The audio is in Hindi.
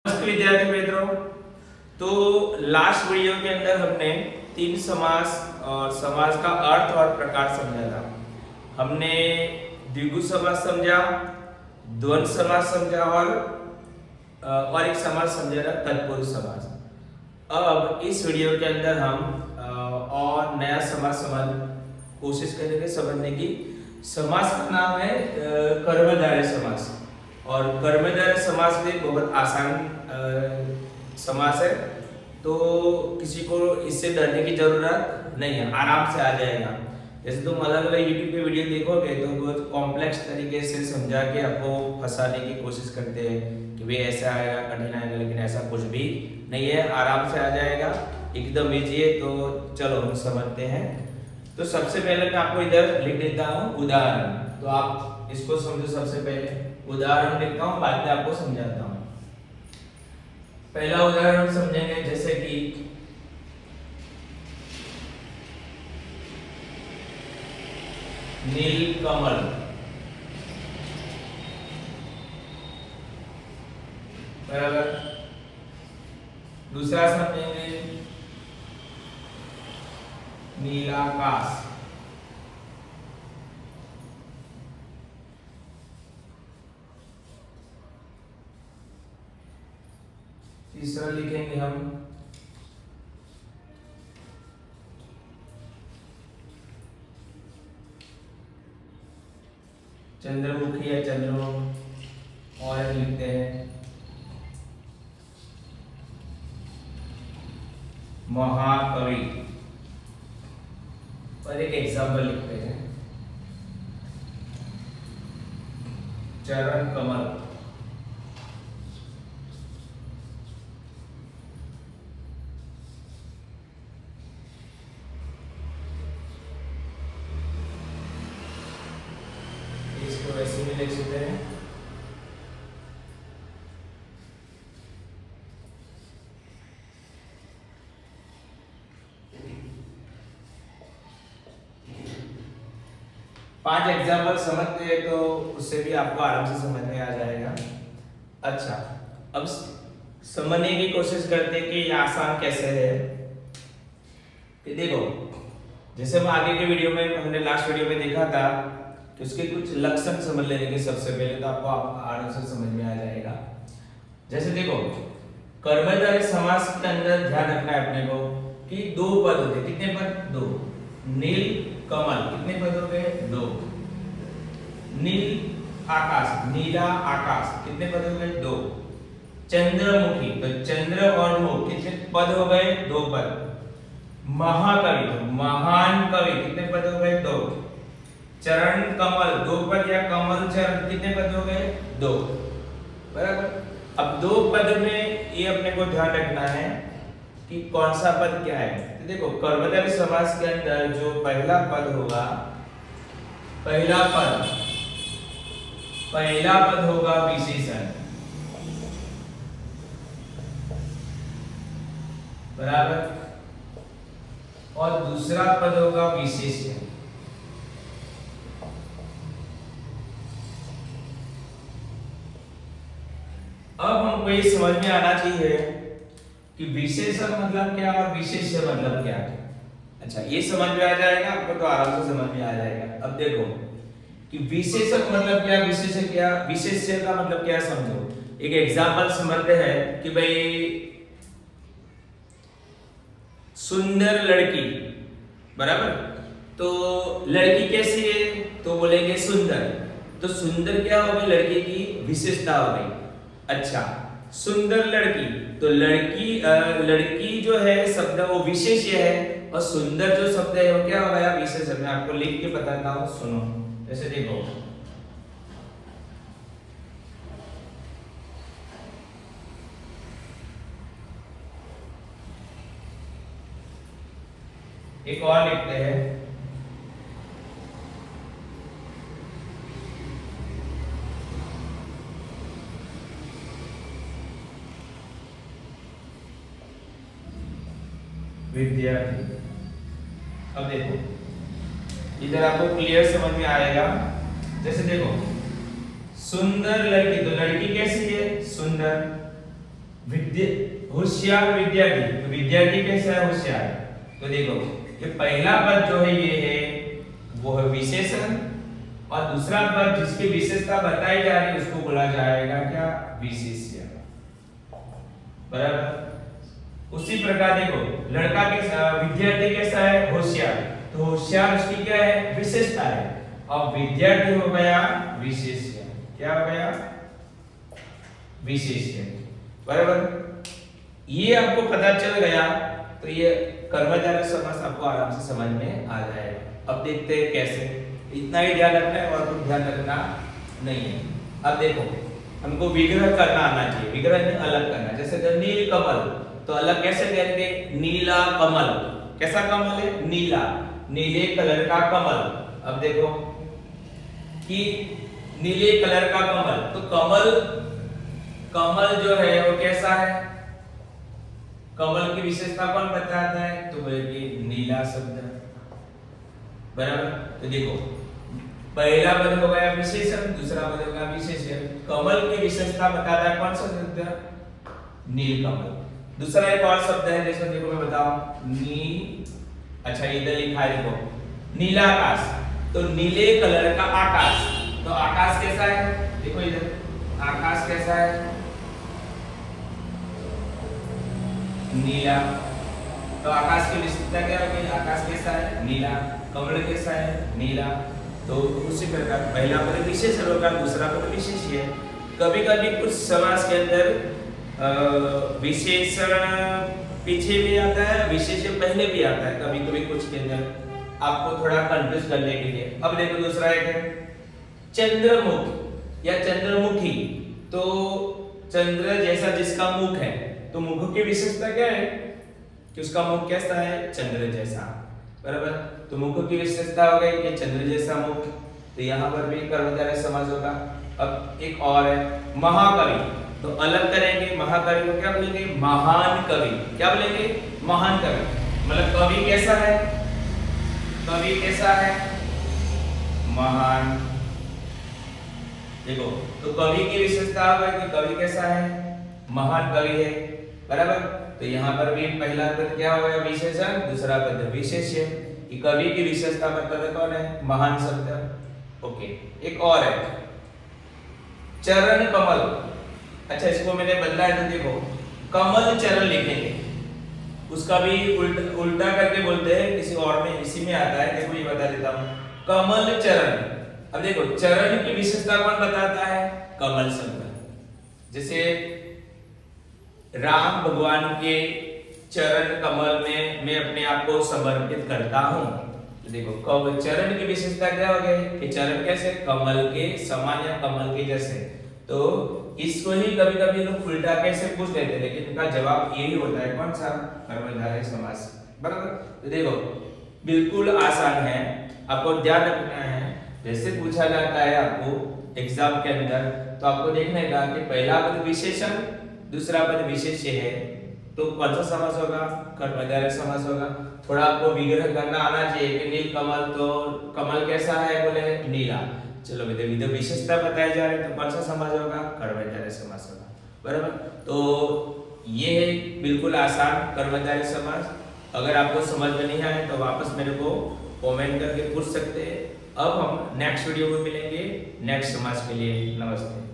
नमस्ते विद्यार्थी मित्रों। तो लास्ट वीडियो के अंदर हमने तीन समास और समास का अर्थ और प्रकार समझा था। हमने द्विगु समास समझा, द्वंद्व समास समझा और एक समास समझा था तत्पुरुष समास। अब इस वीडियो के अंदर हम और नया समास समझ कोशिश करेंगे समझने की। समास का नाम है कर्मधारय समास और कर्मधारय समास भी बहुत आसान समास है, तो किसी को इससे डरने की जरूरत नहीं है, आराम से आ जाएगा। जैसे तुम अलग अलग यूट्यूब पे वीडियो देखोगे तो बहुत कॉम्प्लेक्स तरीके से समझा के आपको फंसाने की कोशिश करते हैं कि भाई ऐसा आएगा, कठिन आएगा, लेकिन ऐसा कुछ भी नहीं है, आराम से आ जाएगा, एकदम इजी है। तो चलो हम समझते हैं। तो सबसे पहले मैं आपको इधर लिख देता हूँ उदाहरण, तो आप इसको समझो। सबसे पहले उदाहरण लिखता हूँ, बाद में आपको समझाता हूँ। पहला उदाहरण समझेंगे, जैसे कि नील कमल। बराबर। दूसरा समझेंगे नीलाकाश। तीसरा लिखेंगे हम चंद्रमुखी या चंद्रमुख, और लिखते हैं महाकवि। और एक एग्जाम्पल लिखते हैं चरण कमल। इसको वैसे भी लिख सकते हैं पांच एग्जाम्पल समझते हैं तो उससे भी आपको आराम से समझ में आ जाएगा। अच्छा, अब समझने की कोशिश करते हैं कि ये आसान कैसे है। कि देखो, जैसे हम आगे के वीडियो में, हमने लास्ट वीडियो में देखा था कि उसके कुछ लक्षण समझ लेने के सबसे पहले, तो आपको आराम से समझ में आ जाएगा। जैसे देखो, कर्मधारय समास के अंदर ध्यान रखना है अपने को कि दो पद होते। कितने पद? दो। नील कमल, कितने पद हो गए? दो। नील आकाश, नीला आकाश, कितने पद हो गए? दो। चंद्रमुखी, तो चंद्र और मुख, कितने पद हो गए? दो पद। महाकवि, तो महान कवि, कितने पद हो गए? दो। चरण कमल, दो पद या कमल चरण, कितने पद हो गए? दो। बराबर। अब दो पद में ये अपने को ध्यान रखना है कि कौन सा पद क्या है। तो देखो, कर्मधारय समास के अंदर जो पहला पद होगा, पहला पद होगा विशेषण। बराबर। और दूसरा पद होगा विशेष्य। अब हमको ये समझ में आना चाहिए कि विशेषण मतलब क्या और विशेष्य मतलब क्या है। अच्छा, ये समझ में आ जाएगा आपको तो आराम से समझ में आ जाएगा। अब देखो कि विशेषण मतलब क्या, विशेष्य क्या, विशेष्य का मतलब क्या, समझो। एक एग्जांपल समझते हैं कि भाई सुंदर लड़की। बराबर। तो लड़की कैसी है, तो बोलेंगे सुंदर। तो सुंदर क्या हो गई? लड़की की विशेषता हो गई। अच्छा, सुंदर लड़की, तो लड़की जो है शब्द वो विशेष्य है, और सुंदर जो शब्द है वो क्या हो गया? विशेष्य। मैं आपको लिख के बताता हूँ, सुनो। जैसे देखो, एक और लिखते हैं विद्यार्थी। अब देखो, इधर आपको क्लियर समझ में आएगा। जैसे देखो, सुंदर लड़की, तो लड़की कैसी है? सुंदर। होशियार विद्यार्थी, तो विद्यार्थी कैसा है? होशियार। तो देखो ये पहला पद जो है ये है वो है विशेषण, और दूसरा पद जिसकी विशेषता बताई जा रही है उसको बोला जाएगा क्या? विशेष्य। बराबर। उसी प्रकार देखो लड़का कैसा, विद्यार्थी कैसा है? होशियार, तो होशियार उसकी क्या है? विशेषता है, और विद्यार्थी हो गया विशेष्य। क्या हो गया? विशेष्य। बराबर। ये आपको पता चल गया तो ये कर्मधारय समास आपको आराम से समझ में आ जाएगा। अब देखते हैं कैसे। इतना ही ध्यान रखना है और कुछ ध्यान रखना नहीं है। अब देखो हमको विग्रह करना आना चाहिए, विग्रह में अलग करना। जैसे नील कमल, तो अलग कैसे करेंगे? नीला कमल। कैसा कमल है? नीला, नीले कलर का कमल। अब देखो कि नीले कलर का कमल, तो कमल, कमल जो है वो कैसा है? कमल की विशेषता कौन बताता है? तो बोलेंगे नीला शब्द। बराबर। तो देखो पहला पद हो गया विशेषण, दूसरा पद हो गया विशेष्य। कमल की विशेषता बताता है कौन सा शब्द? नील कमल। दूसरा एक और शब्द है, जैसे देखो मैं बताऊं अच्छा इधर लिखा है देखो नीला आकाश, तो नीले कलर का आकाश। तो आकाश कैसा है? देखो इधर आकाश कैसा है? नीला। तो आकाश की विशेषता क्या होगी? आकाश कैसा है? नीला। कमल कैसा है? नीला। तो उसी प्रकार पहला पद विशेषण होगा, दूसरा पद विशेष्य है। कभी कभी कुछ समास के अंदर विशेषण पीछे भी आता है, विशेष्य पहले भी आता है, कभी कभी कुछ के अंदर आपको थोड़ा कंफ्यूज करने के लिए। अब देखो दूसरा एक है चंद्रमुख या चंद्रमुखी। तो चंद्र जैसा जिसका मुख है, तो मुख की विशेषता क्या है? कि उसका मुख कैसा है? चंद्र जैसा। बराबर। तो मुख की विशेषता हो गई कि चंद्र जैसा मुख, तो यहाँ पर भी कर्मधारय समास होगा। अब एक और है महाकवि, तो अलग करेंगे। महाकवि को क्या बोलेंगे? महान कवि। क्या बोलेंगे? महान कवि। मतलब कवि कैसा है? कवि कैसा है? महान। देखो तो कवि की विशेषता होगा कि कवि कैसा है? महान कवि है। बराबर। तो यहाँ पर भी पहला पद क्या हो गया? विशेषण, दूसरा पद विशेष्य। कि कवि की विशेषता मतलब कौन है? महान शब्द। ओके। एक और है चरण कमल। अच्छा इसको मैंने बदला है, तो देखो कमल चरण लिखेंगे, उसका भी उल्टा करके बोलते हैं किसी और में, इसी में आता है। देखो ये बता देता हूं, कमल चरण। अब देखो चरण की विशेषता कौन बताता है? कमल शब्द। जैसे राम भगवान के चरण कमल में मैं अपने आप को समर्पित करता हूं। तो देखो कब चरण की विशेषता क्या हो गई? कि चरण कैसे? कमल के समान या कमल के जैसे। तो इसको ही कभी कभी लोग उल्टा कैसे पूछ लेते हैं, लेकिन इनका जवाब यही होता है। कौन सा? कर्मधारय समास। बराबर। तो देखो बिल्कुल आसान है, आपको ध्यान रखना है। जैसे पूछा जाता है आपको एग्जाम के अंदर, तो आपको देखना है कि पहला पद विशेषण, दूसरा पद विशेष्य है, तो कौन सा समास होगा? कर्मधारय समास होगा। थोड़ा आपको विग्रह करना आना चाहिए कि नील कमल, तो कमल कैसा है? बोले नीला। चलो विधि विशेषता बताई जा रही है, तो कौन सा समास होगा? कर्मधारय समास होगा। बराबर। तो ये बिल्कुल आसान कर्मधारय समास। अगर आपको समझ में नहीं आए तो वापस मेरे को कमेंट करके पूछ सकते हैं। अब हम नेक्स्ट वीडियो में मिलेंगे नेक्स्ट समास के लिए। नमस्ते।